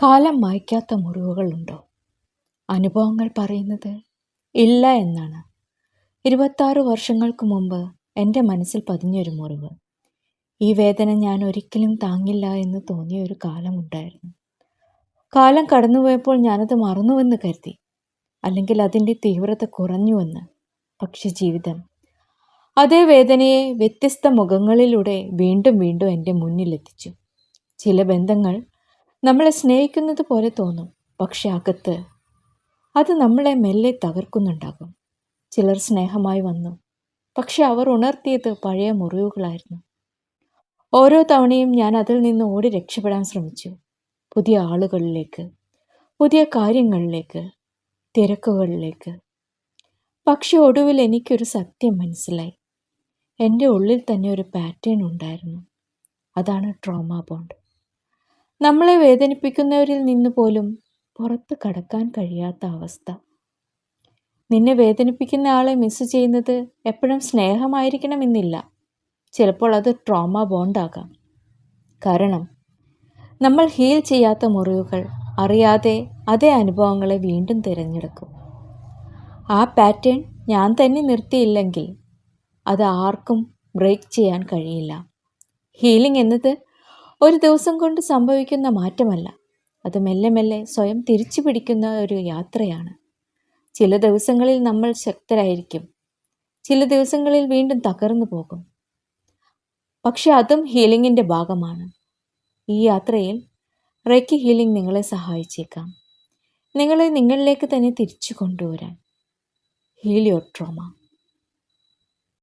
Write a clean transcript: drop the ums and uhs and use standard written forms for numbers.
കാലം മായ്ക്കാത്ത മുറിവുകളുണ്ടോ? അനുഭവങ്ങൾ പറയുന്നത് ഇല്ല എന്നാണ്. 26 വർഷങ്ങൾക്ക് മുമ്പ് എൻ്റെ മനസ്സിൽ പതിഞ്ഞൊരു മുറിവ്. ഈ വേദന ഞാൻ ഒരിക്കലും താങ്ങില്ല എന്ന് തോന്നിയ ഒരു കാലമുണ്ടായിരുന്നു. കാലം കടന്നുപോയപ്പോൾ ഞാനത് മറന്നുവെന്ന് കരുതി, അല്ലെങ്കിൽ അതിൻ്റെ തീവ്രത കുറഞ്ഞുവെന്ന്. പക്ഷെ ജീവിതം അതേ വേദനയെ വ്യത്യസ്ത മുഖങ്ങളിലൂടെ വീണ്ടും വീണ്ടും എൻ്റെ മുന്നിലെത്തിച്ചു. ചില ബന്ധങ്ങൾ നമ്മളെ സ്നേഹിക്കുന്നത് പോലെ തോന്നും, പക്ഷെ അകത്ത് അത് നമ്മളെ മെല്ലെ തകർക്കുന്നുണ്ടാകും. ചിലർ സ്നേഹമായി വന്നു, പക്ഷെ അവർ ഉണർത്തിയത് പഴയ മുറിവുകളായിരുന്നു. ഓരോ തവണയും ഞാൻ അതിൽ നിന്ന് ഓടി രക്ഷപ്പെടാൻ ശ്രമിച്ചു. പുതിയ ആളുകളിലേക്ക്, പുതിയ കാര്യങ്ങളിലേക്ക്, തിരക്കുകളിലേക്ക്. പക്ഷെ ഒടുവിൽ എനിക്കൊരു സത്യം മനസ്സിലായി. എൻ്റെ ഉള്ളിൽ തന്നെ ഒരു പാറ്റേൺ ഉണ്ടായിരുന്നു. അതാണ് ട്രോമ ബോണ്ട്. നമ്മളെ വേദനിപ്പിക്കുന്നവരിൽ നിന്ന് പോലും പുറത്ത് കടക്കാൻ കഴിയാത്ത അവസ്ഥ. നിന്നെ വേദനിപ്പിക്കുന്ന ആളെ മിസ് ചെയ്യുന്നത് എപ്പോഴും സ്നേഹമായിരിക്കണമെന്നില്ല. ചിലപ്പോൾ അത് ട്രോമ ബോണ്ടാകാം. കാരണം നമ്മൾ ഹീൽ ചെയ്യാത്ത മുറിവുകൾ അറിയാതെ അതേ അനുഭവങ്ങളെ വീണ്ടും തിരഞ്ഞെടുക്കും. ആ പാറ്റേൺ ഞാൻ തന്നെ നിർത്തിയില്ലെങ്കിൽ അത് ആർക്കും ബ്രേക്ക് ചെയ്യാൻ കഴിയില്ല. ഹീലിംഗ് എന്നത് ഒരു ദിവസം കൊണ്ട് സംഭവിക്കുന്ന മാറ്റമല്ല. അത് മെല്ലെ മെല്ലെ സ്വയം തിരിച്ചു പിടിക്കുന്ന ഒരു യാത്രയാണ്. ചില ദിവസങ്ങളിൽ നമ്മൾ ശക്തരായിരിക്കും, ചില ദിവസങ്ങളിൽ വീണ്ടും തകർന്നു പോകും. പക്ഷെ അതും ഹീലിംഗിൻ്റെ ഭാഗമാണ്. ഈ യാത്രയിൽ റേക്കി ഹീലിംഗ് നിങ്ങളെ സഹായിച്ചേക്കാം, നിങ്ങളെ നിങ്ങളിലേക്ക് തന്നെ തിരിച്ചു കൊണ്ടുവരാൻ. Heal your trauma.